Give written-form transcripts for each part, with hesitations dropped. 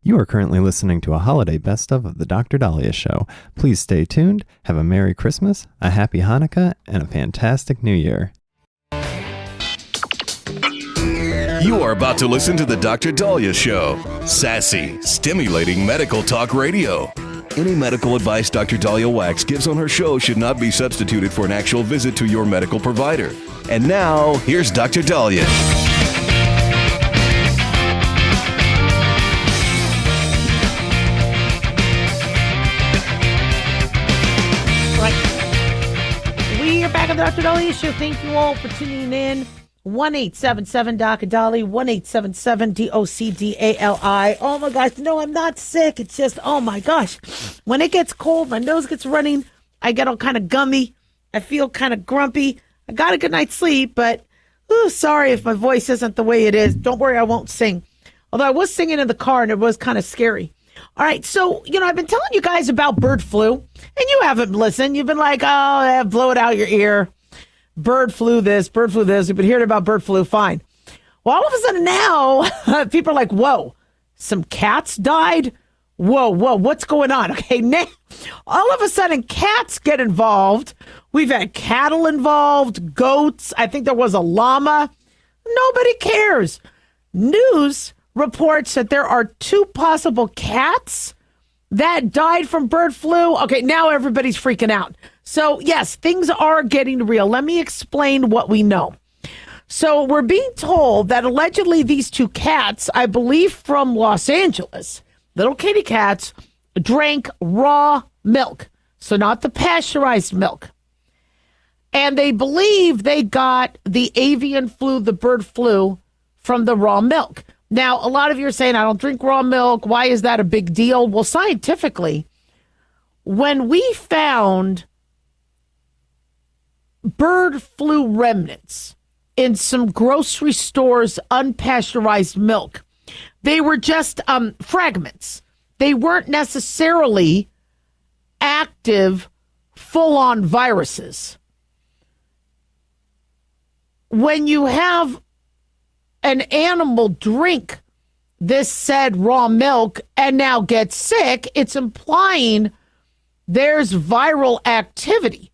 You are currently listening to a holiday best of the Dr. Dahlia Show. Please stay tuned, have a Merry Christmas, a Happy Hanukkah, and a fantastic New Year. You are about to listen to the Dr. Dahlia Show. Sassy, stimulating medical talk radio. Any medical advice Dr. Dahlia Wax gives on her show should not be substituted for an actual visit to your medical provider. And now, here's Dr. Dahlia. We are back on the Dr. Dahlia Show. Thank you all for tuning in. 1-877-Dr. Dali, 1-877-DOCDALI. Oh my gosh, no, I'm not sick. It's just, oh my gosh. When it gets cold, my nose gets running. I get all kind of gummy. I feel kind of grumpy. I got a good night's sleep, but sorry if my voice isn't the way it is. Don't worry, I won't sing. Although I was singing in the car and it was kind of scary. All right, so, I've been telling you guys about bird flu, and you haven't listened. You've been like, blow it out your ear. Bird flu this, bird flu this. We've been hearing about bird flu. Fine. Well, all of a sudden now, people are like, whoa, some cats died? Whoa, what's going on? Okay, now, all of a sudden, cats get involved. We've had cattle involved, goats. I think there was a llama. Nobody cares. News reports that there are 2 possible cats that died from bird flu. Okay, now everybody's freaking out. So, yes, things are getting real. Let me explain what we know. So, we're being told that allegedly these 2 cats, I believe from Los Angeles, little kitty cats, drank raw milk. So, not the pasteurized milk. And they believe they got the avian flu, the bird flu, from the raw milk. Now, a lot of you are saying, I don't drink raw milk. Why is that a big deal? Well, scientifically, when we found bird flu remnants in some grocery stores' unpasteurized milk, they were just fragments. They weren't necessarily active, full-on viruses. When you have an animal drink this said raw milk and now get sick, it's implying there's viral activity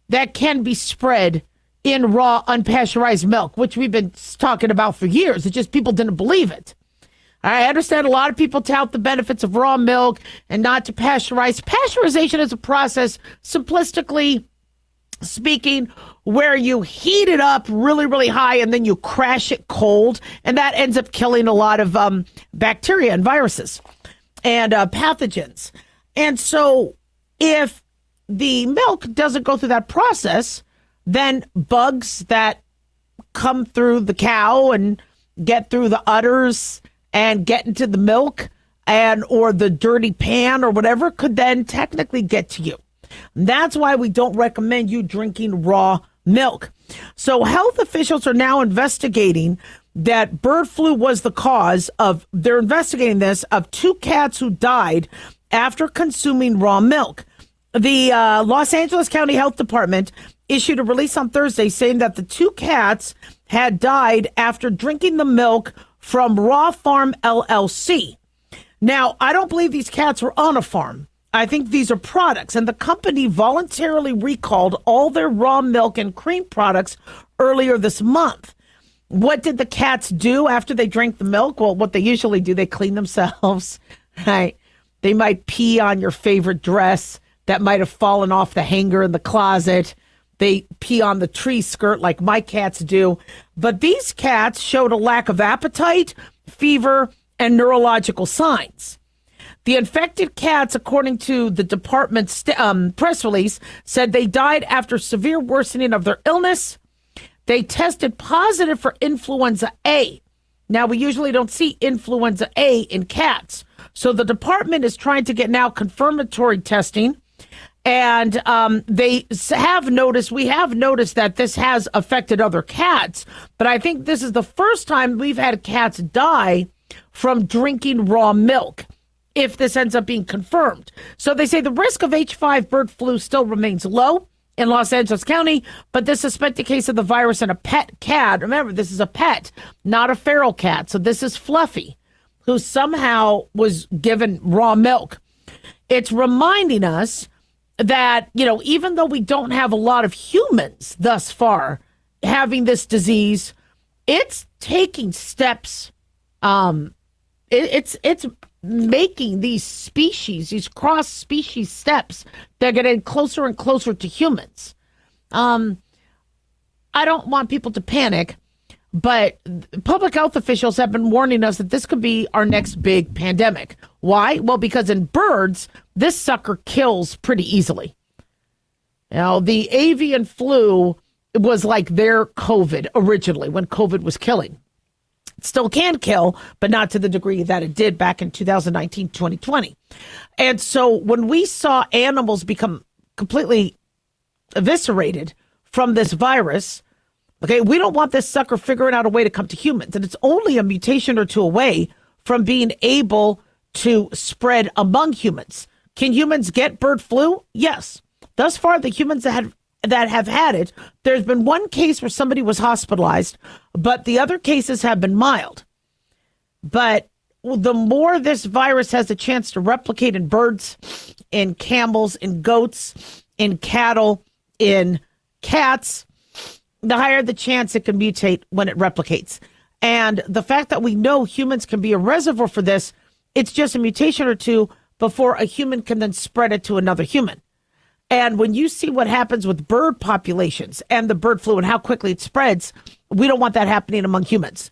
that can be spread in raw, unpasteurized milk, which we've been talking about for years. It's just people didn't believe it. I understand a lot of people tout the benefits of raw milk and not to pasteurize. Pasteurization is a process, simplistically speaking, where you heat it up really, really high and then you crash it cold, and that ends up killing a lot of bacteria and viruses and pathogens. And so if the milk doesn't go through that process, then bugs that come through the cow and get through the udders and get into the milk and or the dirty pan or whatever could then technically get to you. That's why we don't recommend you drinking raw milk. So health officials are now investigating that bird flu was the cause of, they're investigating this, of 2 cats who died after consuming raw milk. The Los Angeles County Health Department issued a release on Thursday saying that the 2 cats had died after drinking the milk from Raw Farm LLC. Now, I don't believe these cats were on a farm. I think these are products, and the company voluntarily recalled all their raw milk and cream products earlier this month. What did the cats do after they drank the milk? Well, what they usually do, they clean themselves, right? They might pee on your favorite dress that might have fallen off the hanger in the closet. They pee on the tree skirt like my cats do. But these cats showed a lack of appetite, fever, and neurological signs. The infected cats, according to the department's press release, said they died after severe worsening of their illness. They tested positive for influenza A. Now, we usually don't see influenza A in cats. So the department is trying to get now confirmatory testing. And we have noticed that this has affected other cats. But I think this is the first time we've had cats die from drinking raw milk, if this ends up being confirmed. So they say the risk of H5 bird flu still remains low in Los Angeles County, but the suspected case of the virus in a pet cat, remember, this is a pet, not a feral cat, so this is Fluffy, who somehow was given raw milk. It's reminding us that, even though we don't have a lot of humans thus far having this disease, it's taking steps. It's making these species, these cross-species steps, they're getting closer and closer to humans. I don't want people to panic, but public health officials have been warning us that this could be our next big pandemic. Why? Well, because in birds, this sucker kills pretty easily. The avian flu was like their COVID originally, when COVID was killing. It still can kill, but not to the degree that it did back in 2019, 2020. And so when we saw animals become completely eviscerated from this virus, okay, we don't want this sucker figuring out a way to come to humans. And it's only a mutation or two away from being able to spread among humans. Can humans get bird flu? Yes. Thus far, the humans that have had it, there's been one case where somebody was hospitalized, but the other cases have been mild. But the more this virus has a chance to replicate in birds, in camels, in goats, in cattle, in cats, the higher the chance it can mutate when it replicates. And the fact that we know humans can be a reservoir for this, it's just a mutation or two before a human can then spread it to another human. And when you see what happens with bird populations and the bird flu and how quickly it spreads, we don't want that happening among humans.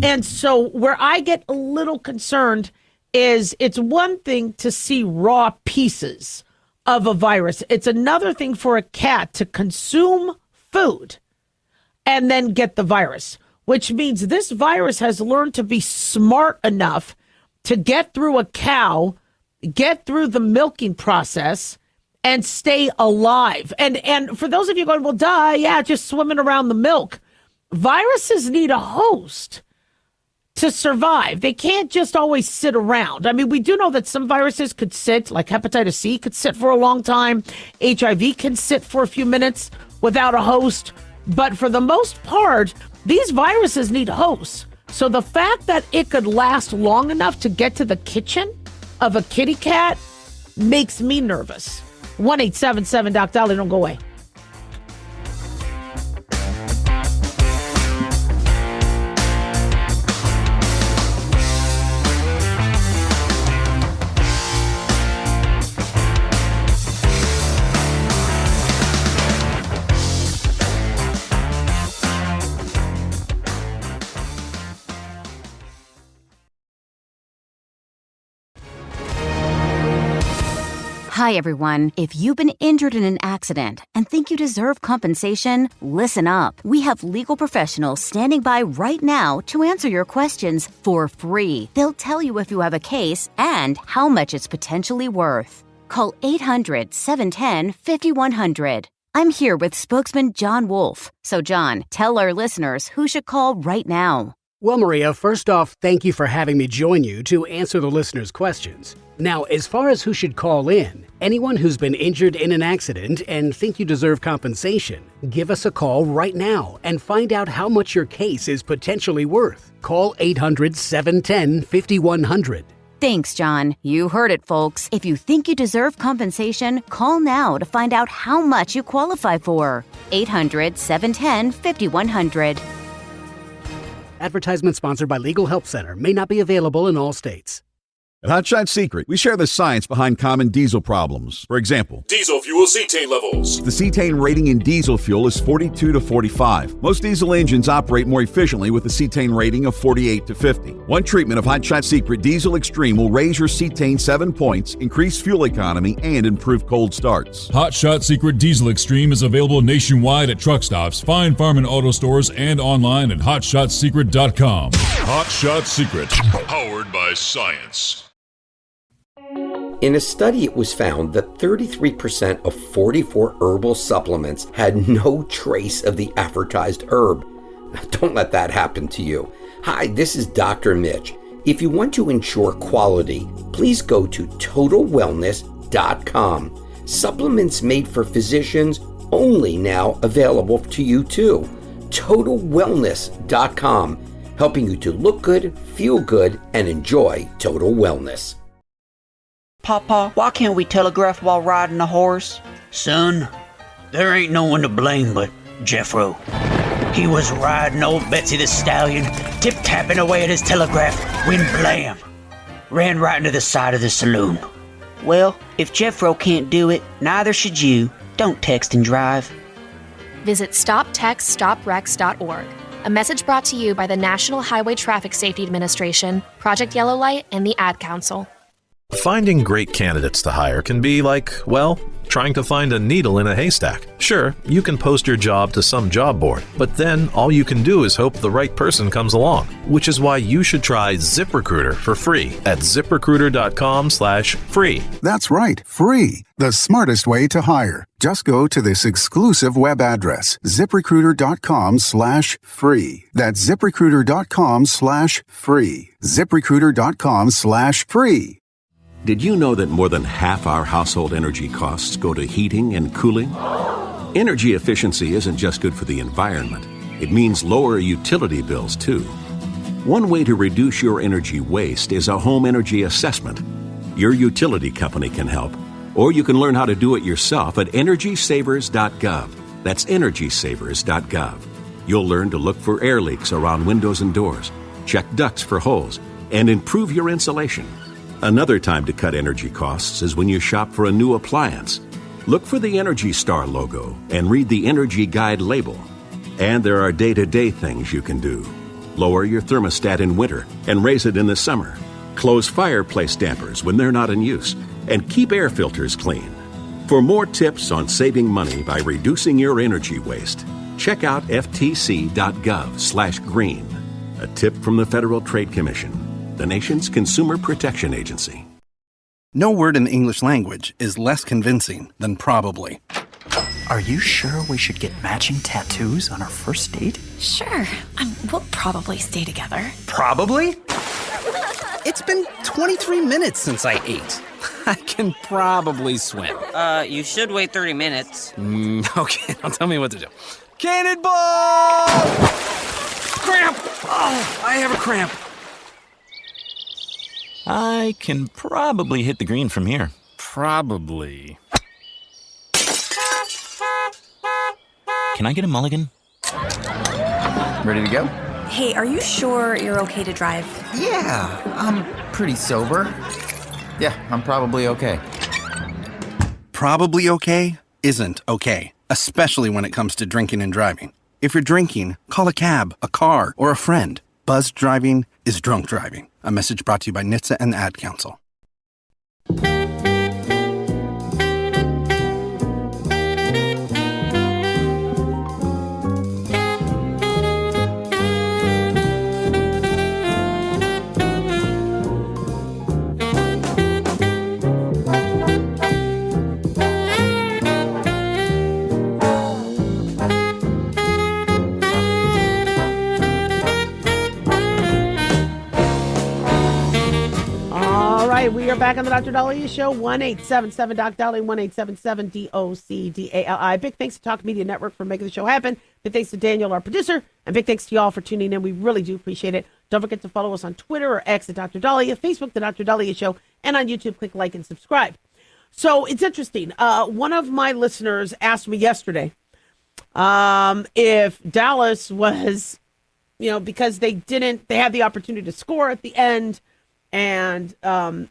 And so where I get a little concerned is it's one thing to see raw pieces of a virus. It's another thing for a cat to consume food and then get the virus, which means this virus has learned to be smart enough to get through a cow, get through the milking process, and stay alive. And for those of you going, well, duh, yeah, just swimming around the milk. Viruses need a host to survive. They can't just always sit around. I mean, we do know that some viruses could sit, like hepatitis C could sit for a long time. HIV can sit for a few minutes without a host. But for the most part, these viruses need hosts. So the fact that it could last long enough to get to the kitchen of a kitty cat makes me nervous. 1-877-DOC-DOLLY, don't go away. Hi, everyone. If you've been injured in an accident and think you deserve compensation, listen up. We have legal professionals standing by right now to answer your questions for free. They'll tell you if you have a case and how much it's potentially worth. Call 800-710-5100. I'm here with spokesman John Wolf. So, John, tell our listeners who should call right now. Well, Maria, first off, thank you for having me join you to answer the listeners' questions. Now, as far as who should call in, anyone who's been injured in an accident and think you deserve compensation, give us a call right now and find out how much your case is potentially worth. Call 800-710-5100. Thanks, John. You heard it, folks. If you think you deserve compensation, call now to find out how much you qualify for. 800-710-5100. Advertisement sponsored by Legal Help Center. May not be available in all states. At Hot Shot Secret, we share the science behind common diesel problems. For example, diesel fuel cetane levels. The cetane rating in diesel fuel is 42 to 45. Most diesel engines operate more efficiently with a cetane rating of 48 to 50. One treatment of Hot Shot Secret Diesel Extreme will raise your cetane 7 points, increase fuel economy, and improve cold starts. Hot Shot Secret Diesel Extreme is available nationwide at truck stops, fine farm and auto stores, and online at hotshotsecret.com. Hot Shot Secret, powered by science. In a study, it was found that 33% of 44 herbal supplements had no trace of the advertised herb. Don't let that happen to you. Hi, this is Dr. Mitch. If you want to ensure quality, please go to TotalWellness.com. Supplements made for physicians only now available to you too. TotalWellness.com, helping you to look good, feel good, and enjoy total wellness. Papa, why can't we telegraph while riding a horse? Son, there ain't no one to blame but Jeffro. He was riding old Betsy the Stallion, tip-tapping away at his telegraph, when blam! Ran right into the side of the saloon. Well, if Jeffro can't do it, neither should you. Don't text and drive. Visit StopTextStopWrecks.org. A message brought to you by the National Highway Traffic Safety Administration, Project Yellow Light, and the Ad Council. Finding great candidates to hire can be like, well, trying to find a needle in a haystack. Sure, you can post your job to some job board, but then all you can do is hope the right person comes along, which is why you should try ZipRecruiter for free at ZipRecruiter.com/free. That's right, free. The smartest way to hire. Just go to this exclusive web address, ZipRecruiter.com/free. That's ZipRecruiter.com/free. ZipRecruiter.com/free. Did you know that more than half our household energy costs go to heating and cooling? Energy efficiency isn't just good for the environment. It means lower utility bills, too. One way to reduce your energy waste is a home energy assessment. Your utility company can help, or you can learn how to do it yourself at EnergySavers.gov. That's EnergySavers.gov. You'll learn to look for air leaks around windows and doors, check ducts for holes, and improve your insulation. Another time to cut energy costs is when you shop for a new appliance. Look for the Energy Star logo and read the Energy Guide label. And there are day-to-day things you can do. Lower your thermostat in winter and raise it in the summer. Close fireplace dampers when they're not in use. And keep air filters clean. For more tips on saving money by reducing your energy waste, check out ftc.gov/green. A tip from the Federal Trade Commission, the nation's consumer protection agency. No word in the English language is less convincing than probably. Are you sure we should get matching tattoos on our first date? Sure. We'll probably stay together. Probably? It's been 23 minutes since I ate. I can probably swim. You should wait 30 minutes. Okay, now tell me what to do. Cannonball! Cramp! Oh, I have a cramp. I can probably hit the green from here. Probably. Can I get a mulligan? Ready to go? Hey, are you sure you're okay to drive? Yeah, I'm pretty sober. Yeah, I'm probably okay. Probably okay isn't okay, especially when it comes to drinking and driving. If you're drinking, call a cab, a car, or a friend. Buzzed driving is drunk driving. A message brought to you by NHTSA and the Ad Council. We are back on the Dr. Daliah Show, 1-877-DOC-DALI, 1-877-DOC-DALI. Big thanks to Talk Media Network for making the show happen. Big thanks to Daniel, our producer, and big thanks to y'all for tuning in. We really do appreciate it. Don't forget to follow us on Twitter or X at Dr. Daliah, Facebook, The Dr. Daliah Show, and on YouTube, click like and subscribe. So it's interesting. One of my listeners asked me yesterday if Dallas was, because they had the opportunity to score at the end, and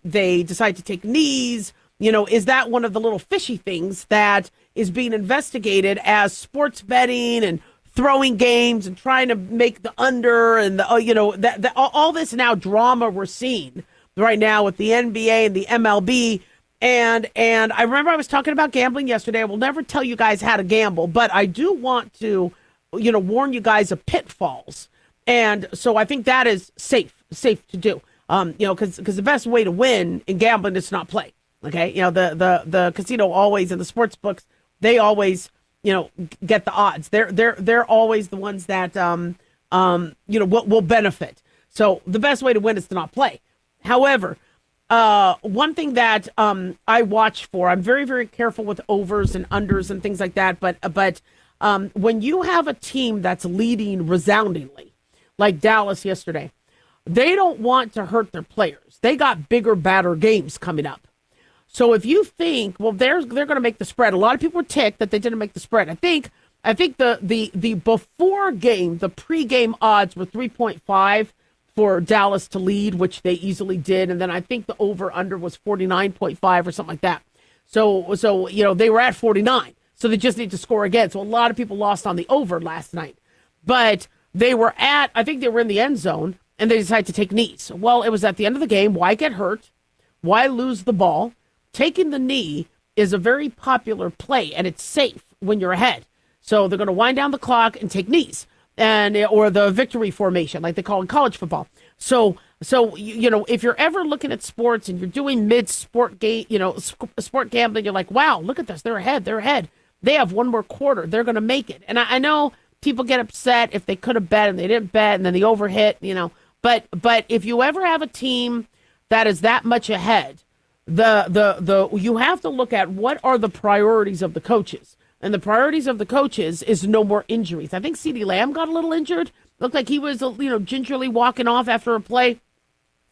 they decide to take knees, is that one of the little fishy things that is being investigated as sports betting and throwing games and trying to make the under and all this now drama we're seeing right now with the NBA and the MLB. And I remember I was talking about gambling yesterday. I will never tell you guys how to gamble, but I do want to, warn you guys of pitfalls. And so I think that is safe to do. Because the best way to win in gambling is to not play. Okay, the casino always, and the sports books, they always get the odds. They're always the ones that will benefit. So the best way to win is to not play. However, one thing that I watch for, I'm very, very careful with overs and unders and things like that. But when you have a team that's leading resoundingly, like Dallas yesterday. they don't want to hurt their players. They got bigger, badder games coming up. So if you think, well, they're going to make the spread. A lot of people were ticked that they didn't make the spread. I think the before game, the pregame odds were 3.5 for Dallas to lead, which they easily did, and then I think the over/under was 49.5 or something like that. So they were at 49, so they just need to score again. So a lot of people lost on the over last night, but I think they were in the end zone, and they decided to take knees. Well, it was at the end of the game. Why get hurt? Why lose the ball? Taking the knee is a very popular play, and it's safe when you're ahead. So they're going to wind down the clock and take knees, or the victory formation, like they call in college football. So if you're ever looking at sports and you're doing mid-sport game, sport gambling, you're like, wow, look at this, they're ahead. They have one more quarter, they're going to make it. And I know people get upset if they could have bet and they didn't bet, and then the over hit, But if you ever have a team that is that much ahead, you have to look at what are the priorities of the coaches. And the priorities of the coaches is no more injuries. I think CeeDee Lamb got a little injured. Looked like he was, gingerly walking off after a play.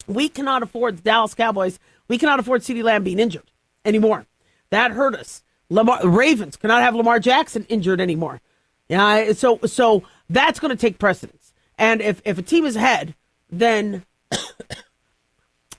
We cannot afford the Dallas Cowboys. We cannot afford CeeDee Lamb being injured anymore. That hurt us. Ravens cannot have Lamar Jackson injured anymore. Yeah, so that's going to take precedence. And if a team is ahead, then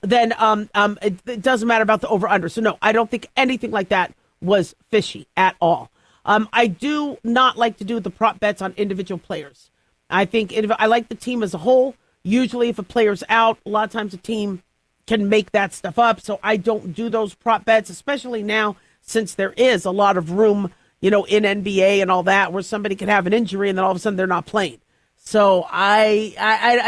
it doesn't matter about the over/under. So no, I don't think anything like that was fishy at all. I do not like to do the prop bets on individual players. I think I like the team as a whole. Usually if a player's out, a lot of times a team can make that stuff up. So I don't do those prop bets, especially now since there is a lot of room, in NBA and all that, where somebody could have an injury and then all of a sudden they're not playing. So I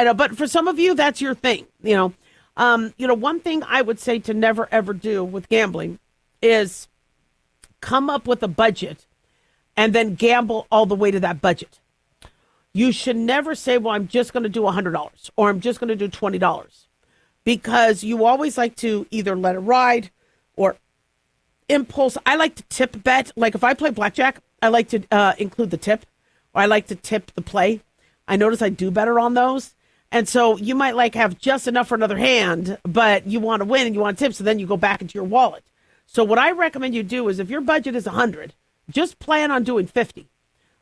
know, but for some of you, that's your thing. One thing I would say to never ever do with gambling is come up with a budget and then gamble all the way to that budget. You should never say, well, I'm just going to do $100 or I'm just going to do $20, because you always like to either let it ride or impulse. I like to tip bet. Like if I play blackjack, I like to include the tip, or I like to tip the play. I notice I do better on those. And so you might have just enough for another hand, but you want to win and you want to tip, so then you go back into your wallet. So what I recommend you do is if your budget is 100, just plan on doing 50.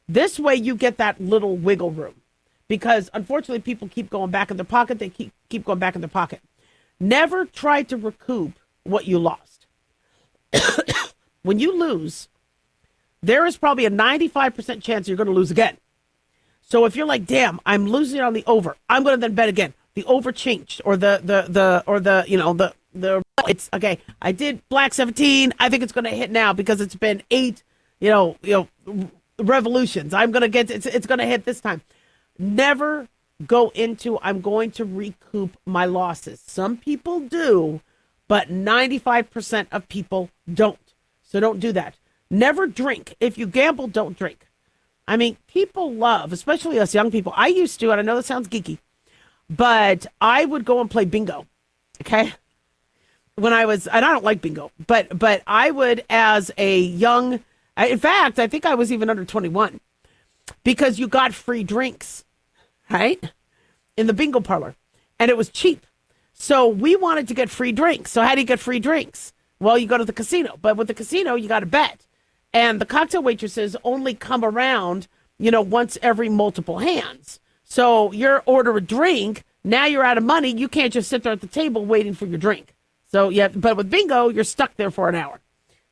This way you get that little wiggle room, because unfortunately people keep going back in their pocket. They keep going back in their pocket. Never try to recoup what you lost. When you lose, there is probably a 95% chance you're going to lose again. So if you're like, damn, I'm losing on the over, I'm going to then bet again. The over changed, or it's okay. I did black 17. I think it's going to hit now because it's been 8, revolutions. I'm going to get it's going to hit this time. Never go into I'm going to recoup my losses. Some people do, but 95% of people don't. So don't do that. Never drink. If you gamble, don't drink. I mean, people love, especially us young people. I used to, and I know that sounds geeky, but I would go and play bingo. Okay. And I don't like bingo, but I would, as a young, in fact, I think I was even under 21, because you got free drinks, right? In the bingo parlor, and it was cheap. So we wanted to get free drinks. So how do you get free drinks? Well, you go to the casino, but with the casino, you got to bet. And the cocktail waitresses only come around, once every multiple hands. So you order a drink, now you're out of money. You can't just sit there at the table waiting for your drink. So yeah, but with bingo, you're stuck there for an hour,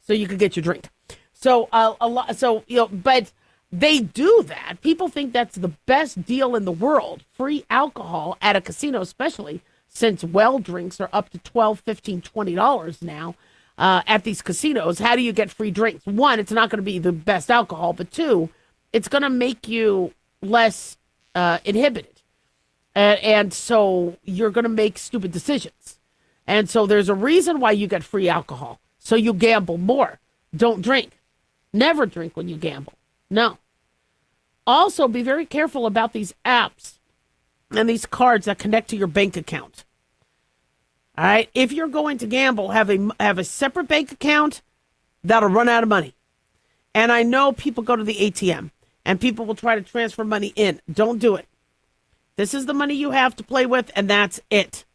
so you could get your drink. So but they do that. People think that's the best deal in the world. Free alcohol at a casino, especially since well drinks are up to $12, $15, $20 now at these casinos. How do you get free drinks? One, it's not going to be the best alcohol, but two, it's going to make you less inhibited, and so you're going to make stupid decisions. And so there's a reason why you get free alcohol. So you gamble more. Don't drink. Never drink when you gamble. No. Also, be very careful about these apps and these cards that connect to your bank account. All right? If you're going to gamble, have a separate bank account that'll run out of money. And I know people go to the ATM and people will try to transfer money in. Don't do it. This is the money you have to play with, and that's it.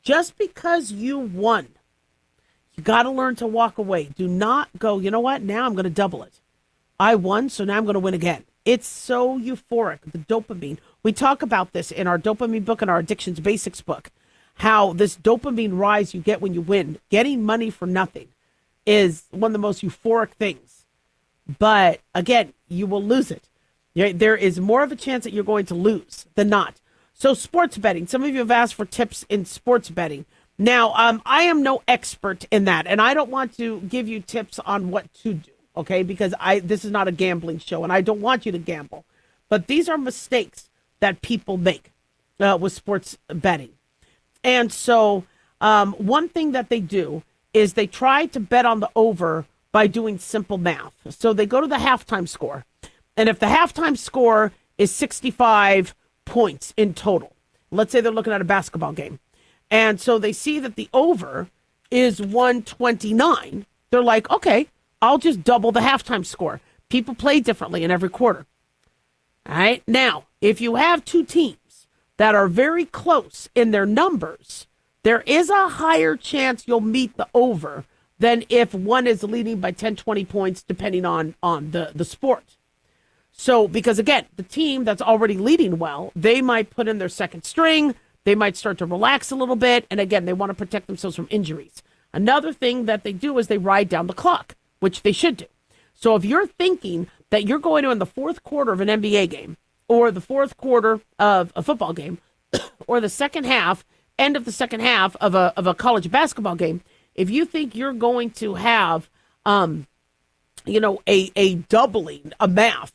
Just because you won, you got to learn to walk away. Do not go, you know what, now I'm going to double it. I won, so now I'm going to win again. It's so euphoric, the dopamine. We talk about this in our dopamine book and our Addictions Basics book, how this dopamine rise you get when you win, getting money for nothing, is one of the most euphoric things. But again, you will lose it. There is more of a chance that you're going to lose than not. So sports betting, some of you have asked for tips in sports betting. Now, I am no expert in that, and I don't want to give you tips on what to do, okay? Because this is not a gambling show, and I don't want you to gamble. But these are mistakes that people make with sports betting. And so one thing that they do is they try to bet on the over by doing simple math. So they go to the halftime score. And if the halftime score is 65 points in total, let's say they're looking at a basketball game, and so they see that the over is 129, they're like, okay, I'll just double the halftime score. People play differently in every quarter. All right. Now, if you have two teams that are very close in their numbers, there is a higher chance you'll meet the over than if one is leading by 10, 20 points, depending on the sport. So, because again, the team that's already leading well, they might put in their second string, they might start to relax a little bit, and again, they want to protect themselves from injuries. Another thing that they do is they ride down the clock, which they should do. So if you're thinking that you're going to, in the fourth quarter of an NBA game, or the fourth quarter of a football game, or the second half, end of the second half of a college basketball game, if you think you're going to have, a doubling, a math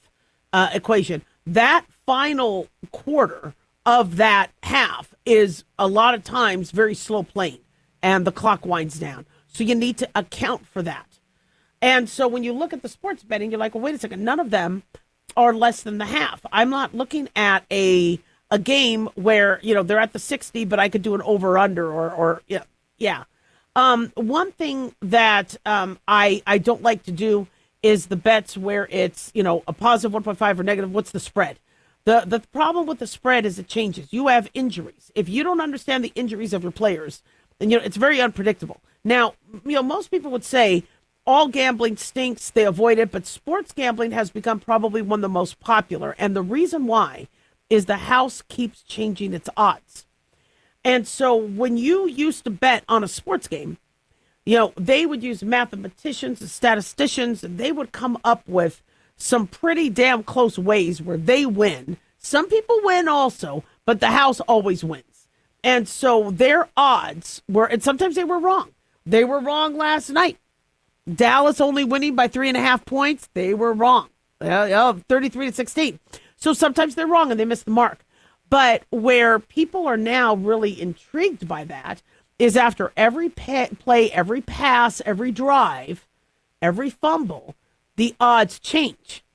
equation, that final quarter of that half is a lot of times very slow playing, and the clock winds down. So you need to account for that. And so when you look at the sports betting, you're like, well, wait a second, none of them are less than the half. I'm not looking at a game where, they're at the 60, but I could do an over-under or yeah. One thing that I don't like to do is the bets where it's, a positive 1.5 or negative. What's the spread? The problem with the spread is it changes. You have injuries. If you don't understand the injuries of your players, then, it's very unpredictable. Now, most people would say all gambling stinks, they avoid it, but sports gambling has become probably one of the most popular. And the reason why is the house keeps changing its odds. And so when you used to bet on a sports game, they would use mathematicians and statisticians, and they would come up with some pretty damn close ways where they win. Some people win also, but the house always wins. And so their odds were, and sometimes they were wrong. They were wrong last night. Dallas only winning by 3.5 points. They were wrong. 33-16. So sometimes they're wrong and they miss the mark. But where people are now really intrigued by that is after every play, every pass, every drive, every fumble, the odds change.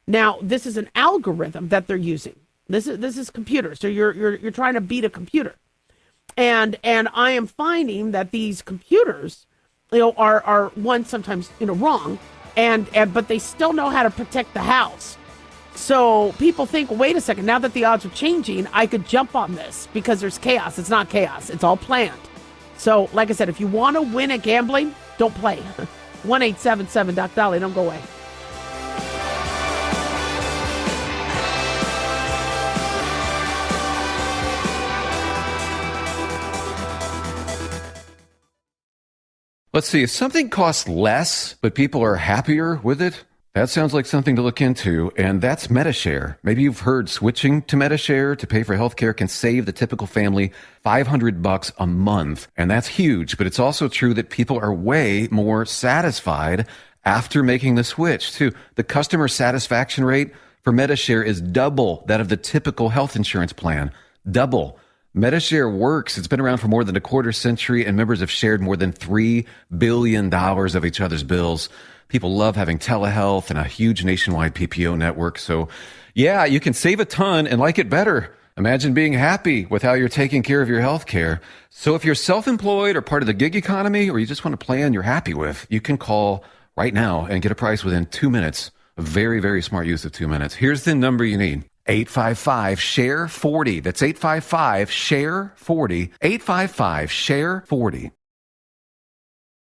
Now, this is an algorithm that they're using. This is computer. So you're trying to beat a computer. And I am finding that these computers, are one, sometimes, wrong, but they still know how to protect the house. So people think, wait a second, now that the odds are changing, I could jump on this because there's chaos. It's not chaos. It's all planned. So, like I said, if you want to win at gambling, don't play. 1-877-DOC-DOLLY. Don't go away. Let's see, if something costs less, but people are happier with it, that sounds like something to look into, and that's Medi-Share. Maybe you've heard switching to Medi-Share to pay for healthcare can save the typical family $500 a month, and that's huge, but it's also true that people are way more satisfied after making the switch, too. The customer satisfaction rate for Medi-Share is double that of the typical health insurance plan. Double. Medi-Share works. It's been around for more than a quarter century, and members have shared more than $3 billion of each other's bills. People love having telehealth and a huge nationwide PPO network. So, yeah, you can save a ton and like it better. Imagine being happy with how you're taking care of your health care. So if you're self-employed or part of the gig economy, or you just want a plan you're happy with, you can call right now and get a price within 2 minutes. A very, very smart use of 2 minutes. Here's the number you need. 855-SHARE-40. That's 855-SHARE-40. 855-SHARE-40.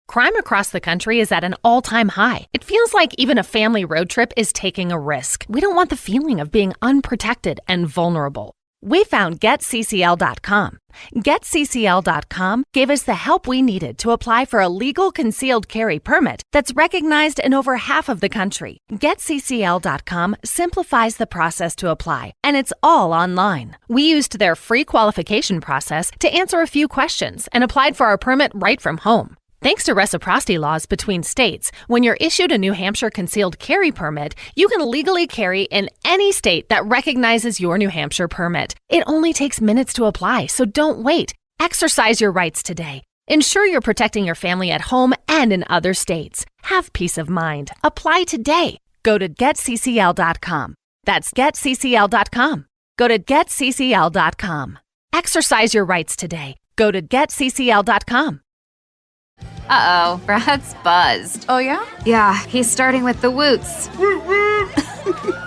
Crime across the country is at an all-time high. It feels like even a family road trip is taking a risk. We don't want the feeling of being unprotected and vulnerable. We found GetCCL.com. GetCCL.com gave us the help we needed to apply for a legal concealed carry permit that's recognized in over half of the country. GetCCL.com simplifies the process to apply, and it's all online. We used their free qualification process to answer a few questions and applied for our permit right from home. Thanks to reciprocity laws between states, when you're issued a New Hampshire concealed carry permit, you can legally carry in any state that recognizes your New Hampshire permit. It only takes minutes to apply, so don't wait. Exercise your rights today. Ensure you're protecting your family at home and in other states. Have peace of mind. Apply today. Go to GetCCL.com. That's GetCCL.com. Go to GetCCL.com. Exercise your rights today. Go to GetCCL.com. Uh-oh, Brad's buzzed. Oh, yeah? Yeah, he's starting with the woots.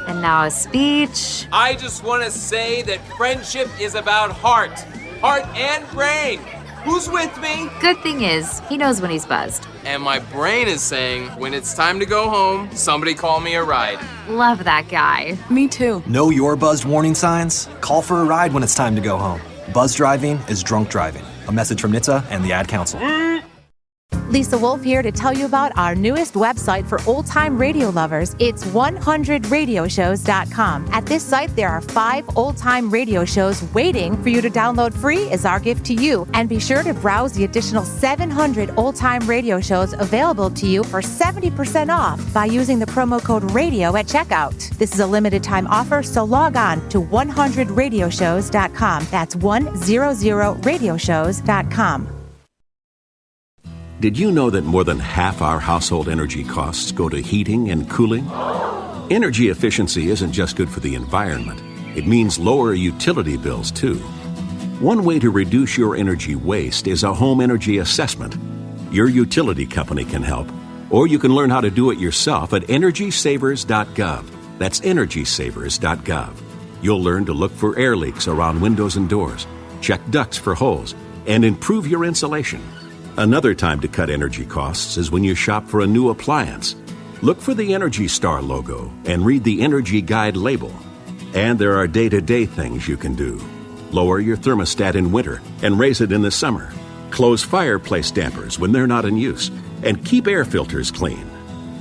And now a speech. I just want to say that friendship is about heart and brain. Who's with me? Good thing is, he knows when he's buzzed. And my brain is saying, when it's time to go home, somebody call me a ride. Love that guy. Me too. Know your buzzed warning signs? Call for a ride when it's time to go home. Buzz driving is drunk driving. A message from NHTSA and the Ad Council. Lisa Wolf here to tell you about our newest website for old-time radio lovers. It's 100radioshows.com. At this site, there are 5 old-time radio shows waiting for you to download free as our gift to you. And be sure to browse the additional 700 old-time radio shows available to you for 70% off by using the promo code RADIO at checkout. This is a limited-time offer, so log on to 100radioshows.com. That's 100radioshows.com. Did you know that more than half our household energy costs go to heating and cooling? Energy efficiency isn't just good for the environment. It means lower utility bills, too. One way to reduce your energy waste is a home energy assessment. Your utility company can help, or you can learn how to do it yourself at EnergySavers.gov. That's EnergySavers.gov. You'll learn to look for air leaks around windows and doors, check ducts for holes, and improve your insulation. Another time to cut energy costs is when you shop for a new appliance. Look for the Energy Star logo and read the Energy Guide label. And there are day-to-day things you can do. Lower your thermostat in winter and raise it in the summer. Close fireplace dampers when they're not in use. And keep air filters clean.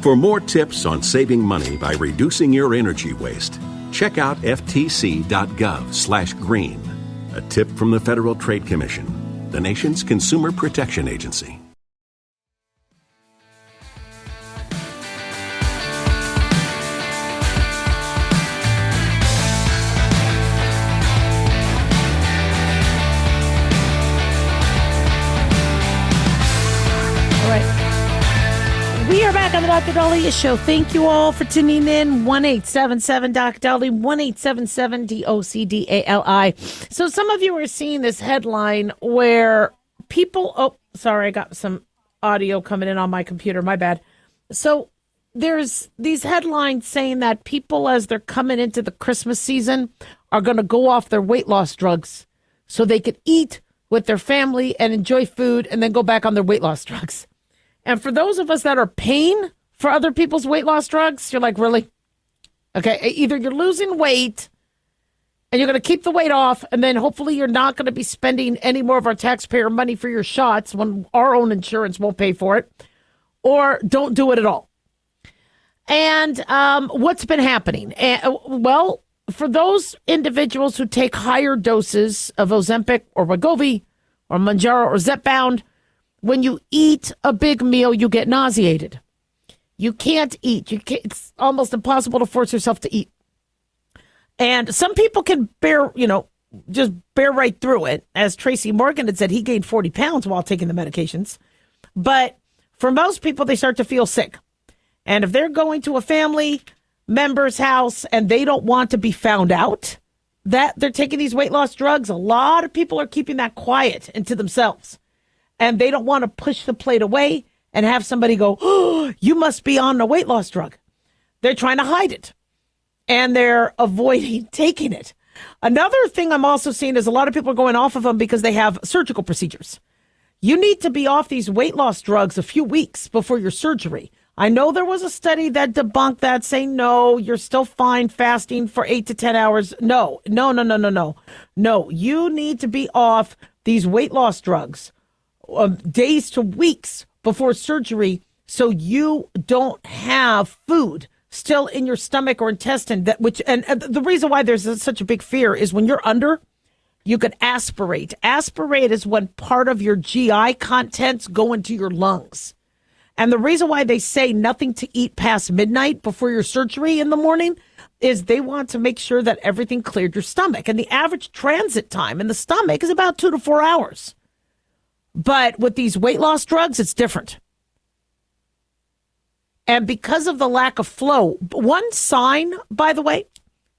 For more tips on saving money by reducing your energy waste, check out ftc.gov/green. A tip from the Federal Trade Commission, the nation's consumer protection agency. All right. We are back on the Dr. Dahlia Show. Thank you all for tuning in. 1-877-DOC-DALI, 1-877-DOC-DALI. So some of you are seeing this headline where people... Oh, sorry, I got some audio coming in on my computer. My bad. So there's these headlines saying that people, as they're coming into the Christmas season, are going to go off their weight loss drugs so they could eat with their family and enjoy food and then go back on their weight loss drugs. And for those of us that are paying for other people's weight loss drugs, you're like, really? Okay, either you're losing weight and you're going to keep the weight off, and then hopefully you're not going to be spending any more of our taxpayer money for your shots when our own insurance won't pay for it, or don't do it at all. And what's been happening? Well, for those individuals who take higher doses of Ozempic or Wegovy or Mounjaro or Zepbound, when you eat a big meal, you get nauseated. You can't eat. It's almost impossible to force yourself to eat. And some people can just bear right through it. As Tracy Morgan had said, he gained 40 pounds while taking the medications. But for most people, they start to feel sick. And if they're going to a family member's house and they don't want to be found out that they're taking these weight loss drugs, a lot of people are keeping that quiet and to themselves. And they don't want to push the plate away and have somebody go, oh, you must be on a weight loss drug. They're trying to hide it. and they're avoiding taking it. Another thing I'm also seeing is a lot of people are going off of them because they have surgical procedures. You need to be off these weight loss drugs a few weeks before your surgery. I know there was a study that debunked that, saying, no, you're still fine fasting for 8 to 10 hours. No. No, you need to be off these weight loss drugs days to weeks before surgery so you don't have food still in your stomach or intestine. And the reason why there's such a big fear is when you're under, you could aspirate. Aspirate is when part of your GI contents go into your lungs. And the reason why they say nothing to eat past midnight before your surgery in the morning is they want to make sure that everything cleared your stomach. And the average transit time in the stomach is about 2 to 4 hours. But with these weight loss drugs, it's different. And because of the lack of flow, one sign, by the way,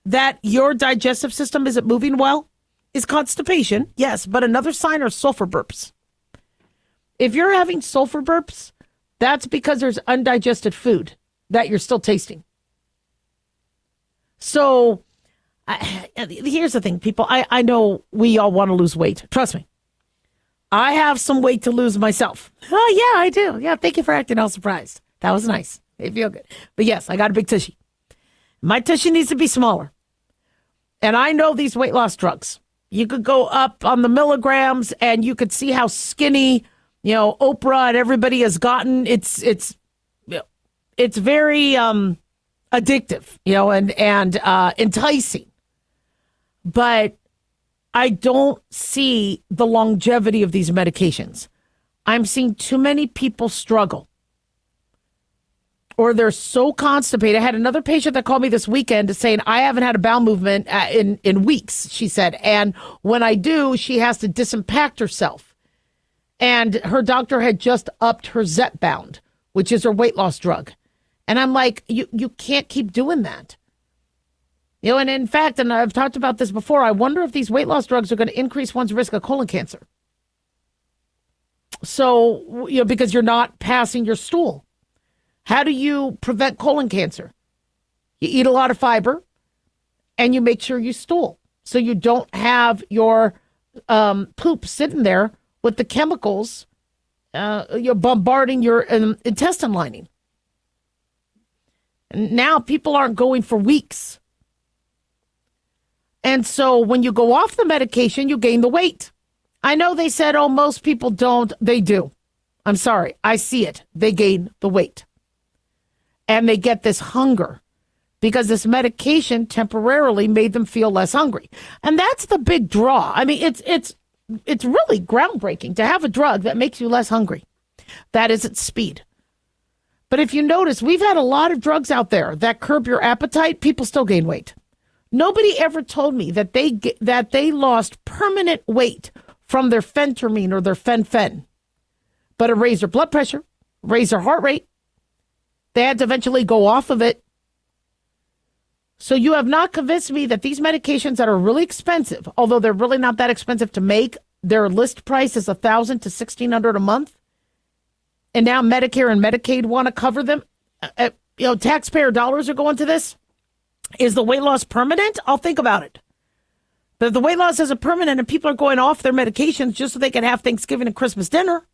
that your digestive system isn't moving well is constipation. Yes, but another sign are sulfur burps. If you're having sulfur burps, that's because there's undigested food that you're still tasting. So here's the thing, people. I know we all want to lose weight. Trust me. I have some weight to lose myself. Oh, yeah, I do. Yeah, thank you for acting all surprised. That was nice. It feel good. But yes, I got a big tushy. My tushy needs to be smaller. And I know these weight loss drugs. You could go up on the milligrams and you could see how skinny, Oprah and everybody has gotten. It's very addictive, and enticing. But I don't see the longevity of these medications. I'm seeing too many people struggle. Or they're so constipated. I had another patient that called me this weekend saying, I haven't had a bowel movement in weeks, she said. And when I do, she has to disimpact herself. And her doctor had just upped her Zepbound, which is her weight loss drug. And I'm like, you can't keep doing that. And in fact, and I've talked about this before, I wonder if these weight loss drugs are going to increase one's risk of colon cancer. So, because you're not passing your stool. How do you prevent colon cancer? You eat a lot of fiber and you make sure you stool so you don't have your poop sitting there with the chemicals you're bombarding your intestine lining. And now people aren't going for weeks. And so when you go off the medication, you gain the weight. I know they said, oh, most people don't. They do. I'm sorry. I see it. They gain the weight. And they get this hunger because this medication temporarily made them feel less hungry. And that's the big draw. I mean, it's really groundbreaking to have a drug that makes you less hungry. That is its speed. But if you notice, we've had a lot of drugs out there that curb your appetite. People still gain weight. Nobody ever told me that they lost permanent weight from their phentermine or their fen-phen. But it raised their blood pressure, raised their heart rate. They had to eventually go off of it. So you have not convinced me that these medications that are really expensive, although they're really not that expensive to make, their list price is $1,000 to $1,600 a month. And now Medicare and Medicaid want to cover them. Taxpayer dollars are going to this. Is the weight loss permanent? I'll think about it. But if the weight loss isn't permanent and people are going off their medications just so they can have Thanksgiving and Christmas dinner,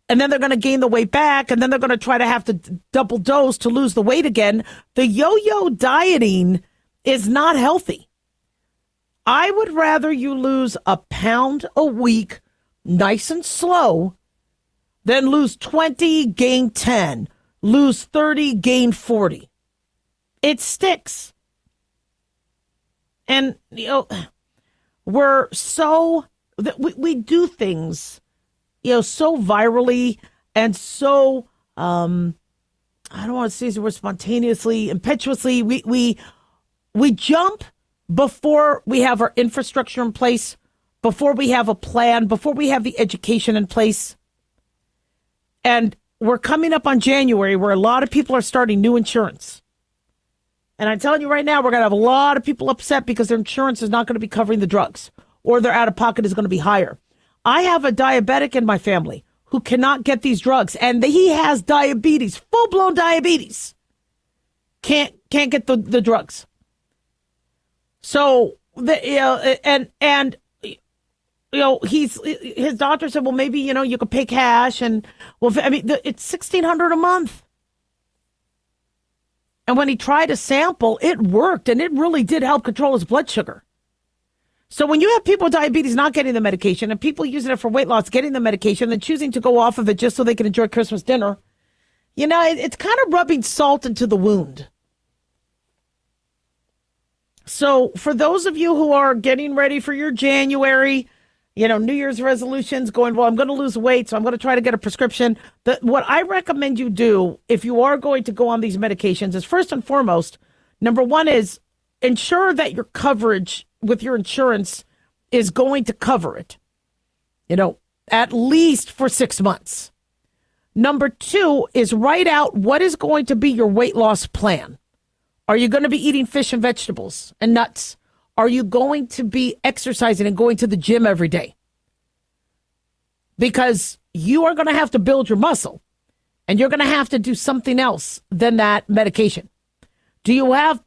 and then they're going to gain the weight back, and then they're going to try to have to double dose to lose the weight again, the yo-yo dieting is not healthy. I would rather you lose a pound a week, nice and slow, than lose 20, gain 10, lose 30, gain 40. It sticks. And, we're so, we do things, so virally and so, I don't want to say the word spontaneously, impetuously. We jump before we have our infrastructure in place, before we have a plan, before we have the education in place. And we're coming up on January where a lot of people are starting new insurance. And I'm telling you right now, we're going to have a lot of people upset because their insurance is not going to be covering the drugs or their out-of-pocket is going to be higher. I have a diabetic in my family who cannot get these drugs, and he has diabetes, full-blown diabetes. Can't can't get the drugs. So his doctor said, well, maybe, you could pay cash. And it's $1,600 a month. And when he tried a sample, it worked, and it really did help control his blood sugar. So when you have people with diabetes not getting the medication and people using it for weight loss, getting the medication, then choosing to go off of it just so they can enjoy Christmas dinner, it's kind of rubbing salt into the wound. So for those of you who are getting ready for your January, New Year's resolutions, going, well, I'm going to lose weight, so I'm going to try to get a prescription. What I recommend you do if you are going to go on these medications is, first and foremost, number one is ensure that your coverage with your insurance is going to cover it, at least for 6 months. Number two is write out what is going to be your weight loss plan. Are you going to be eating fish and vegetables and nuts? Are you going to be exercising and going to the gym every day? Because you are going to have to build your muscle, and you're going to have to do something else than that medication. Do you have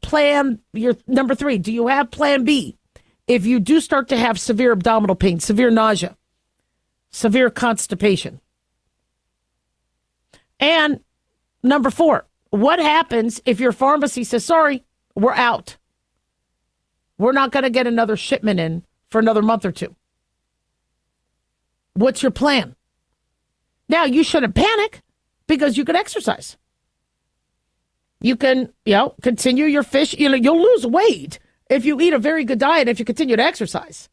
number three, do you have plan B? If you do start to have severe abdominal pain, severe nausea, severe constipation. And number four, what happens if your pharmacy says, sorry, we're out? We're not going to get another shipment in for another month or two. What's your plan? Now, you shouldn't panic because you can exercise. You can, continue your fish. You'll lose weight if you eat a very good diet, if you continue to exercise.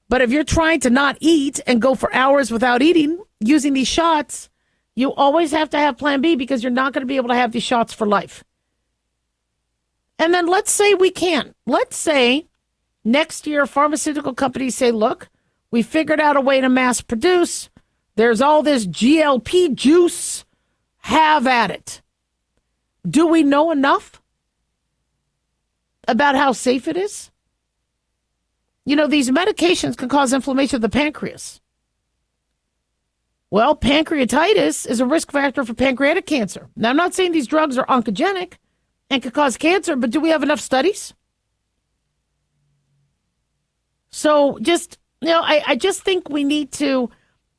But if you're trying to not eat and go for hours without eating using these shots, you always have to have plan B because you're not going to be able to have these shots for life. And then let's say we can. Let's say next year pharmaceutical companies say, look, we figured out a way to mass produce. There's all this GLP juice. Have at it. Do we know enough about how safe it is? These medications can cause inflammation of the pancreas. Well, pancreatitis is a risk factor for pancreatic cancer. Now, I'm not saying these drugs are oncogenic and could cause cancer, but do we have enough studies? So I just think we need to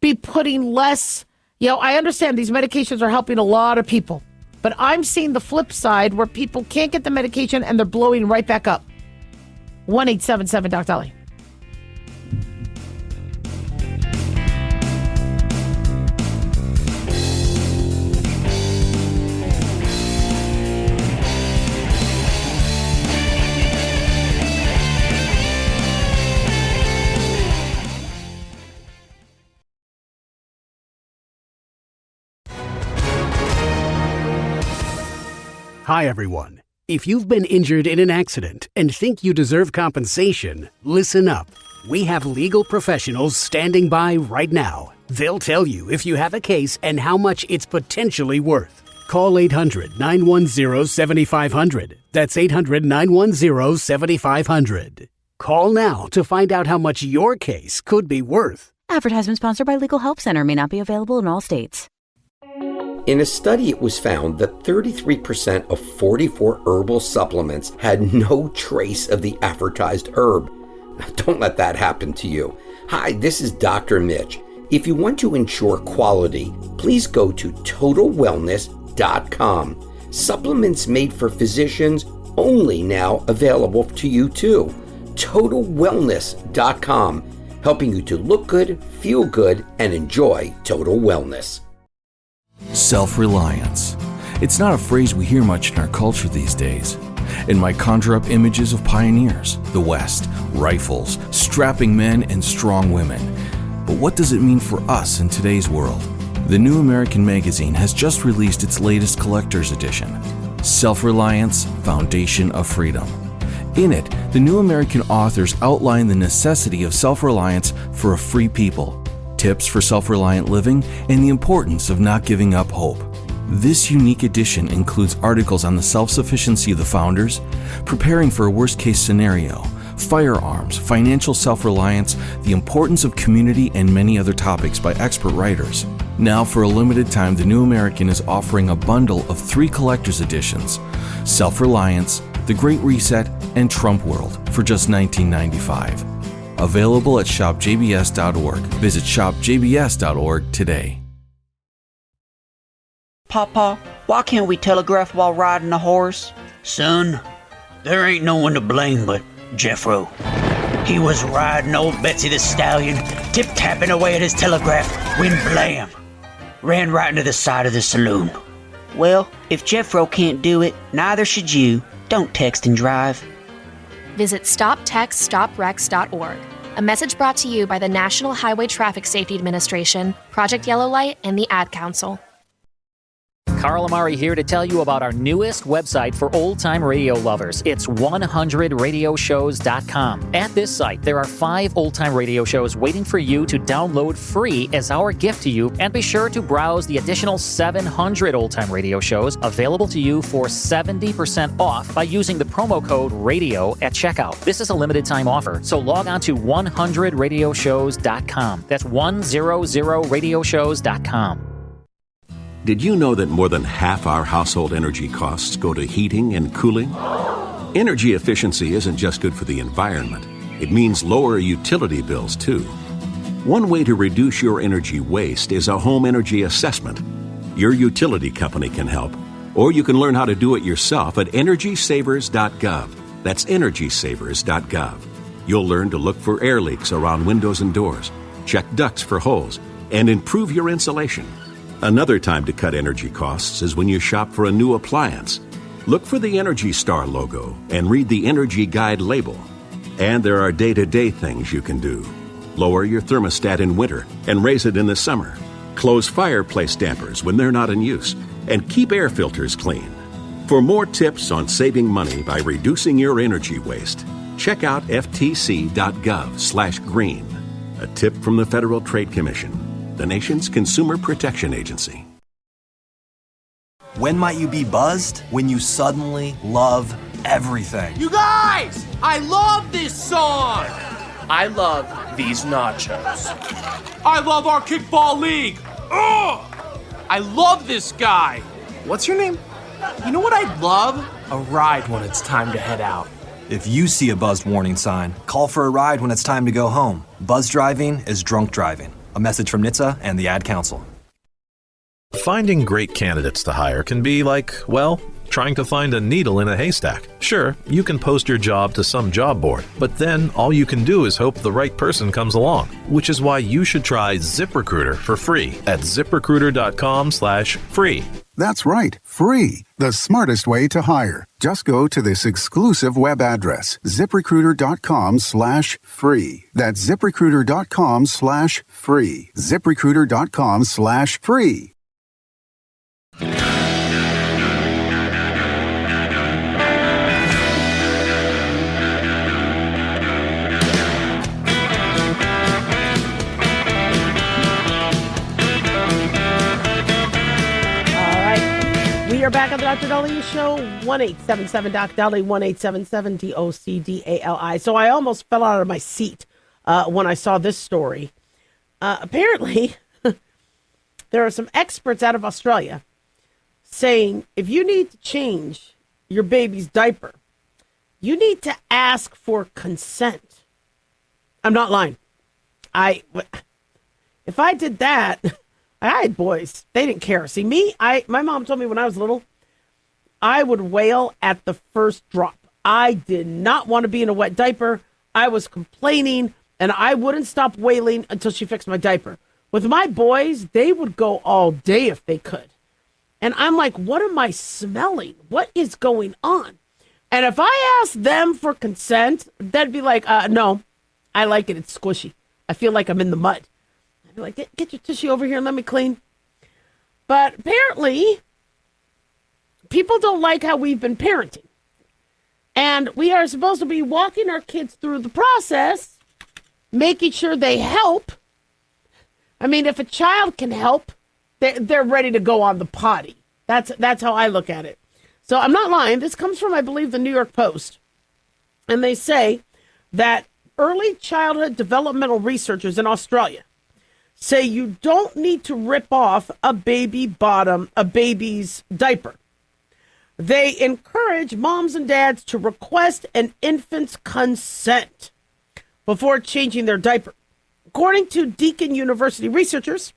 be putting less, I understand these medications are helping a lot of people, but I'm seeing the flip side where people can't get the medication and they're blowing right back up. 1-877-Doc-Dolly. Hi, everyone. If you've been injured in an accident and think you deserve compensation, listen up. We have legal professionals standing by right now. They'll tell you if you have a case and how much it's potentially worth. Call 800-910-7500. That's 800-910-7500. Call now to find out how much your case could be worth. Advertisement sponsored by Legal Help Center. May not be available in all states. In a study, it was found that 33% of 44 herbal supplements had no trace of the advertised herb. Don't let that happen to you. Hi, this is Dr. Mitch. If you want to ensure quality, please go to TotalWellness.com. Supplements made for physicians only now available to you too. TotalWellness.com, helping you to look good, feel good, and enjoy total wellness. Self-reliance. It's not a phrase we hear much in our culture these days. It might conjure up images of pioneers, the West, rifles, strapping men, and strong women. But what does it mean for us in today's world? The New American Magazine has just released its latest collector's edition, Self-Reliance, Foundation of Freedom. In it, the New American authors outline the necessity of self-reliance for a free people, tips for self-reliant living, and the importance of not giving up hope. This unique edition includes articles on the self-sufficiency of the founders, preparing for a worst-case scenario, firearms, financial self-reliance, the importance of community, and many other topics by expert writers. Now, for a limited time, the New American is offering a bundle of 3 collector's editions: Self-Reliance, The Great Reset, and Trump World for just $19.95. Available at shopjbs.org. Visit shopjbs.org today. Papa, why can't we telegraph while riding a horse? Son, there ain't no one to blame but Jeffro. He was riding old Betsy the Stallion, tip-tapping away at his telegraph, when blam! Ran right into the side of the saloon. Well, if Jeffro can't do it, neither should you. Don't text and drive. Visit StopTextStopWrecks.org. A message brought to you by the National Highway Traffic Safety Administration, Project Yellow Light, and the Ad Council. Carl Amari here to tell you about our newest website for old-time radio lovers. It's 100radioshows.com. At this site, there are 5 old-time radio shows waiting for you to download free as our gift to you, and be sure to browse the additional 700 old-time radio shows available to you for 70% off by using the promo code RADIO at checkout. This is a limited-time offer, so log on to 100radioshows.com. That's 100radioshows.com. Did you know that more than half our household energy costs go to heating and cooling? Energy efficiency isn't just good for the environment. It means lower utility bills, too. One way to reduce your energy waste is a home energy assessment. Your utility company can help, or you can learn how to do it yourself at EnergySavers.gov. That's EnergySavers.gov. You'll learn to look for air leaks around windows and doors, check ducts for holes, and improve your insulation. Another time to cut energy costs is when you shop for a new appliance. Look for the Energy Star logo and read the Energy Guide label. And there are day-to-day things you can do. Lower your thermostat in winter and raise it in the summer. Close fireplace dampers when they're not in use. And keep air filters clean. For more tips on saving money by reducing your energy waste, check out ftc.gov/green. A tip from the Federal Trade Commission, the nation's consumer protection agency. When might you be buzzed? When you suddenly love everything. You guys! I love this song! I love these nachos. I love our kickball league! Ugh! I love this guy! What's your name? You know what I'd love? A ride when it's time to head out. If you see a buzzed warning sign, call for a ride when it's time to go home. Buzz driving is drunk driving. A message from NHTSA and the Ad Council. Finding great candidates to hire can be like, well, trying to find a needle in a haystack. Sure, you can post your job to some job board, but then all you can do is hope the right person comes along, which is why you should try ZipRecruiter for free at ZipRecruiter.com/free. That's right, free. The smartest way to hire. Just go to this exclusive web address, ZipRecruiter.com/free. That's ZipRecruiter.com/free. ZipRecruiter.com/free. We are back on the Dr. Dolly Show, 1-877-DOC-DOLLY, 1-877-DOC-DALI. So I almost fell out of my seat when I saw this story. Apparently, there are some experts out of Australia saying if you need to change your baby's diaper, you need to ask for consent. I'm not lying. If I did that... I had boys. They didn't care. See, my mom told me when I was little, I would wail at the first drop. I did not want to be in a wet diaper. I was complaining, and I wouldn't stop wailing until she fixed my diaper. With my boys, they would go all day if they could. And I'm like, what am I smelling? What is going on? And if I asked them for consent, they'd be like, no, I like it. It's squishy. I feel like I'm in the mud. I'd be like, get your tissue over here and let me clean. But apparently, people don't like how we've been parenting. And we are supposed to be walking our kids through the process, making sure they help. I mean, if a child can help, they're ready to go on the potty. That's how I look at it. So I'm not lying. This comes from, I believe, the New York Post. And they say that early childhood developmental researchers in Australia say you don't need to rip off a baby's diaper. They encourage moms and dads to request an infant's consent before changing their diaper. According to Deakin University researchers,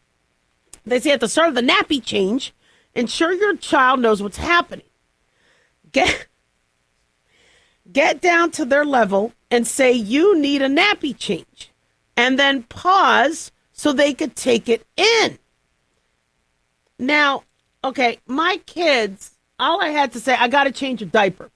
they say at the start of the nappy change, ensure your child knows what's happening. Get down to their level and say you need a nappy change, and then pause so they could take it in. Now, okay, my kids, all I had to say, I got to change a diaper.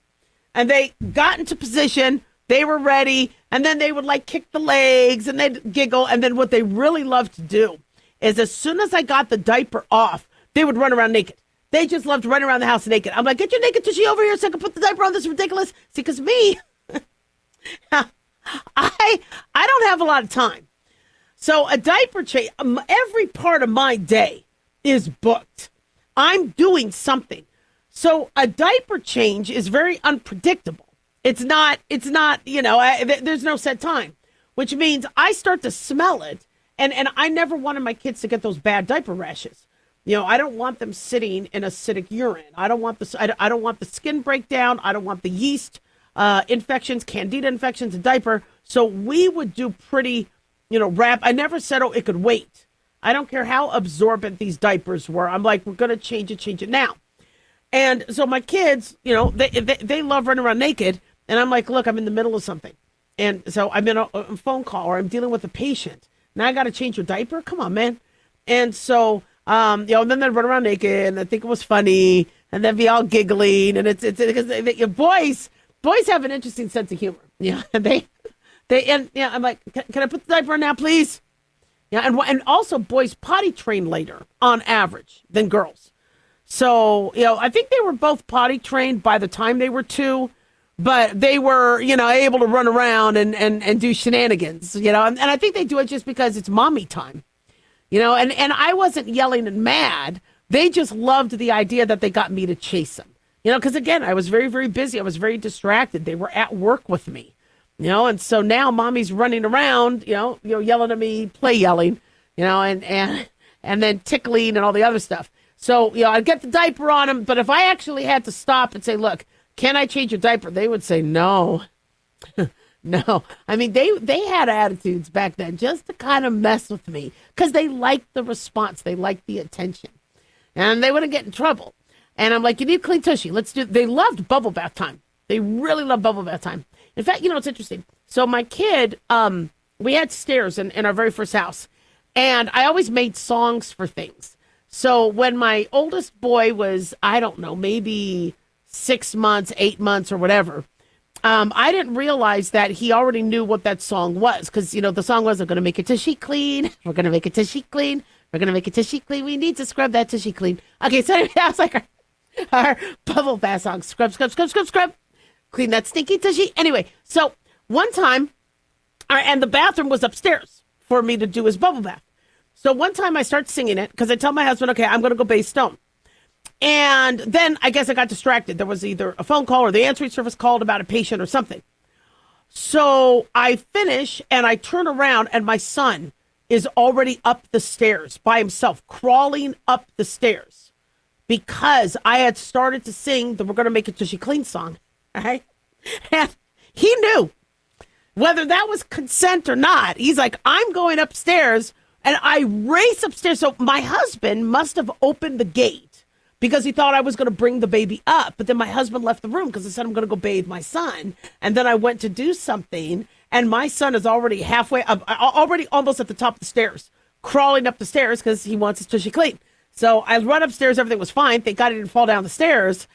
And they got into position, they were ready, and then they would like kick the legs and they'd giggle. And then what they really loved to do is as soon as I got the diaper off, they would run around naked. They just loved running around the house naked. I'm like, get your naked tushy over here so I can put the diaper on. This is ridiculous. See, because me, I don't have a lot of time. So a diaper change, every part of my day is booked. I'm doing something. So a diaper change is very unpredictable. It's not, there's no set time, which means I start to smell it. And I never wanted my kids to get those bad diaper rashes. I don't want them sitting in acidic urine. I don't want the skin breakdown. I don't want the yeast infections, candida infections, in diaper. So we would do pretty, wrap. I never said, it could wait. I don't care how absorbent these diapers were. I'm like, we're going to change it now. And so my kids, they love running around naked. And I'm like, look, I'm in the middle of something. And so I'm in a phone call or I'm dealing with a patient. Now I got to change your diaper? Come on, man. And so, and then they'd run around naked and I think it was funny. And then be all giggling. And it's because boys have an interesting sense of humor. Yeah. I'm like, can I put the diaper on now, please? Yeah. And also boys potty train later on average than girls. So, I think they were both potty trained by the time they were 2, but they were, able to run around and do shenanigans, and I think they do it just because it's mommy time, and I wasn't yelling and mad. They just loved the idea that they got me to chase them, because again, I was very, very busy. I was very distracted. They were at work with me, and so now mommy's running around, yelling at me, play yelling, and then tickling and all the other stuff. So, I'd get the diaper on them, but if I actually had to stop and say, look, can I change your diaper? They would say no. No. I mean, they had attitudes back then just to kind of mess with me because they liked the response. They liked the attention. And they wouldn't get in trouble. And I'm like, you need clean tushy. They loved bubble bath time. They really loved bubble bath time. In fact, it's interesting. So my kid, we had stairs in our very first house. And I always made songs for things. So when my oldest boy was, I don't know, maybe 6 months, 8 months or whatever, I didn't realize that he already knew what that song was. Because, the song was, I'm going to make a tushy clean. We're going to make a tushy clean. We're going to make a tushy clean. We need to scrub that tushy clean. Okay, so anyway, that was like our bubble bath song. Scrub, scrub, scrub, scrub, scrub. Clean that stinky tushy. Anyway, so one time, and the bathroom was upstairs for me to do his bubble bath. So one time I start singing it because I tell my husband, okay, I'm going to go bathe Stone. And then I guess I got distracted. There was either a phone call or the answering service called about a patient or something. So I finish and I turn around and my son is already up the stairs by himself, crawling up the stairs because I had started to sing the We're Going to Make It Tushy Clean song. Right? And he knew whether that was consent or not. He's like, I'm going upstairs. And I race upstairs. So my husband must have opened the gate because he thought I was going to bring the baby up. But then my husband left the room because I said, I'm going to go bathe my son. And then I went to do something. And my son is already halfway up, already almost at the top of the stairs, crawling up the stairs because he wants his tushy clean. So I run upstairs. Everything was fine. Thank God he didn't fall down the stairs.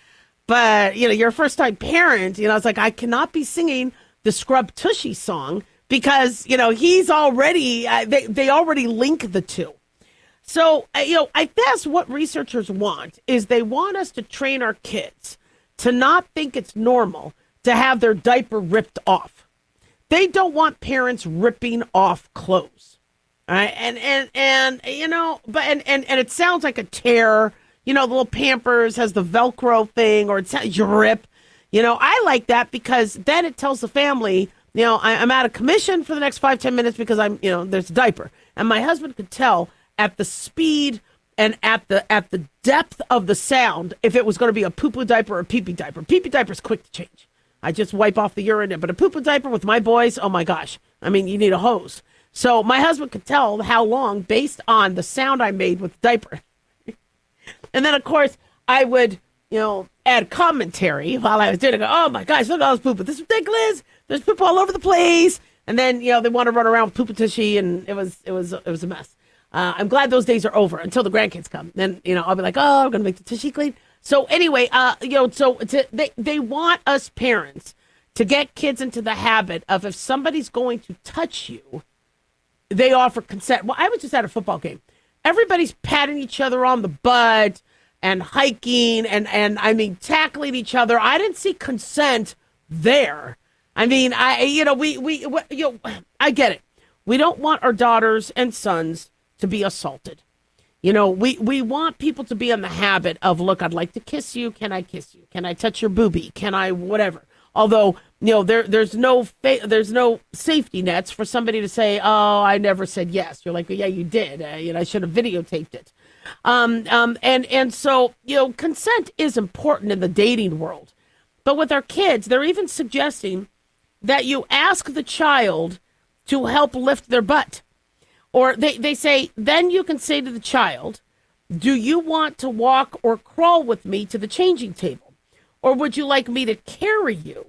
But, you're a first time parent. I was like, I cannot be singing the Scrub Tushy song. Because, he's already, they already link the two. So, I guess what researchers want is they want us to train our kids to not think it's normal to have their diaper ripped off. They don't want parents ripping off clothes. All right. And it sounds like a tear, the little Pampers has the Velcro thing or you rip, I like that because then it tells the family, I'm out of commission for the next 5-10 minutes because there's a diaper. And my husband could tell at the speed and at the depth of the sound if it was going to be a poo-poo diaper or a pee-pee diaper. Pee-pee diaper is quick to change. I just wipe off the urine. But a poo-poo diaper with my boys, oh my gosh. I mean, you need a hose. So my husband could tell how long based on the sound I made with the diaper. And then, of course, I would, add commentary while I was doing it. Go, oh, my gosh, look at all this poop. This is ridiculous. There's poop all over the place. And then, they want to run around with poop tushy, and it was a mess. I'm glad those days are over until the grandkids come. Then, I'll be like, oh, I'm going to make the tushy clean. So anyway, they want us parents to get kids into the habit of if somebody's going to touch you, they offer consent. Well, I was just at a football game. Everybody's patting each other on the butt and hiking and I mean, tackling each other. I didn't see consent there. I mean, I get it. We don't want our daughters and sons to be assaulted. We want people to be in the habit of, look, I'd like to kiss you. Can I kiss you? Can I touch your boobie? Can I whatever? Although, there's no safety nets for somebody to say, oh, I never said yes. You're like, well, yeah, you did. I should have videotaped it. And so, consent is important in the dating world. But with our kids, they're even suggesting that you ask the child to help lift their butt. Or they say, then you can say to the child, do you want to walk or crawl with me to the changing table? Or would you like me to carry you?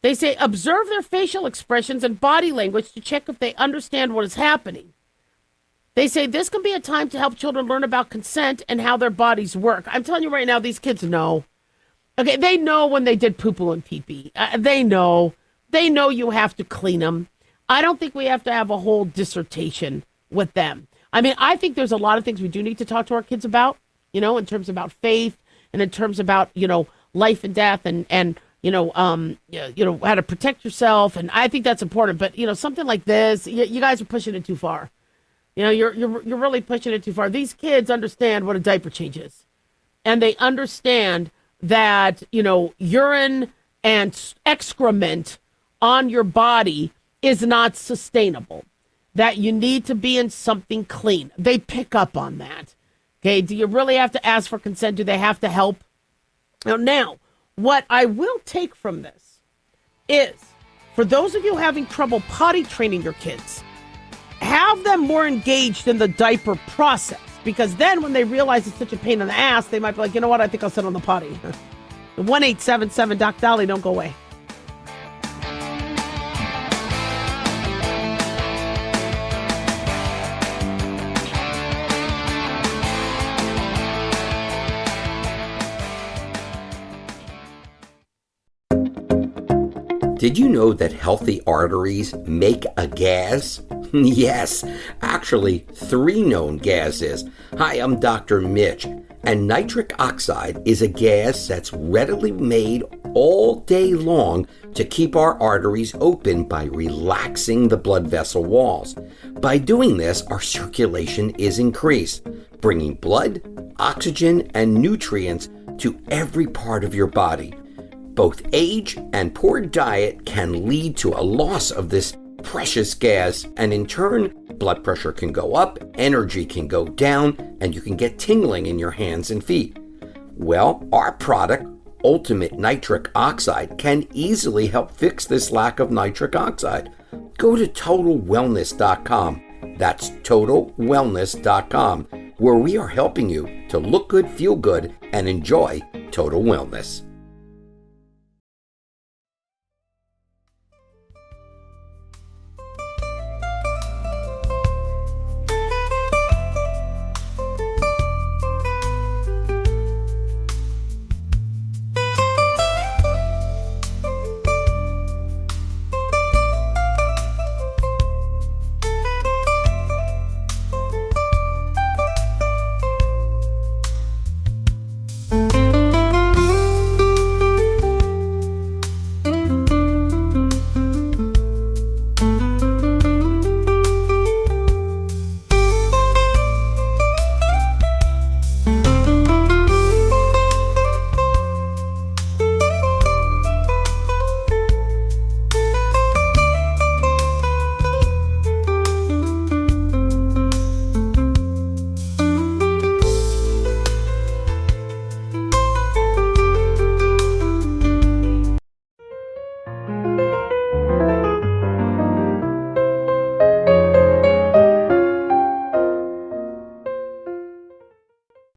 They say, observe their facial expressions and body language to check if they understand what is happening. They say this can be a time to help children learn about consent and how their bodies work. I'm telling you right now, these kids know. Okay, they know when they did poo-poo and pee-pee. They know. They know you have to clean them. I don't think we have to have a whole dissertation with them. I mean, I think there's a lot of things we do need to talk to our kids about, in terms about faith and in terms about, life and death and how to protect yourself. And I think that's important. But, something like this, you guys are pushing it too far. You're really pushing it too far. These kids understand what a diaper change is. And they understand that, urine and excrement on your body is not sustainable, that you need to be in something clean. They pick up on that. Okay, do you really have to ask for consent? Do they have to help? Now, what I will take from this is, for those of you having trouble potty training your kids, have them more engaged in the diaper process, because then when they realize it's such a pain in the ass, they might be like, you know what, I think I'll sit on the potty. 1-877-Doc-Dolly, don't go away. Did you know that healthy arteries make a gas? Yes, actually 3 known gases. Hi, I'm Dr. Mitch, and nitric oxide is a gas that's readily made all day long to keep our arteries open by relaxing the blood vessel walls. By doing this, our circulation is increased, bringing blood, oxygen, and nutrients to every part of your body. Both age and poor diet can lead to a loss of this precious gas, and in turn, blood pressure can go up, energy can go down, and you can get tingling in your hands and feet. Well, our product, Ultimate Nitric Oxide, can easily help fix this lack of nitric oxide. Go to TotalWellness.com. That's TotalWellness.com, where we are helping you to look good, feel good, and enjoy total wellness.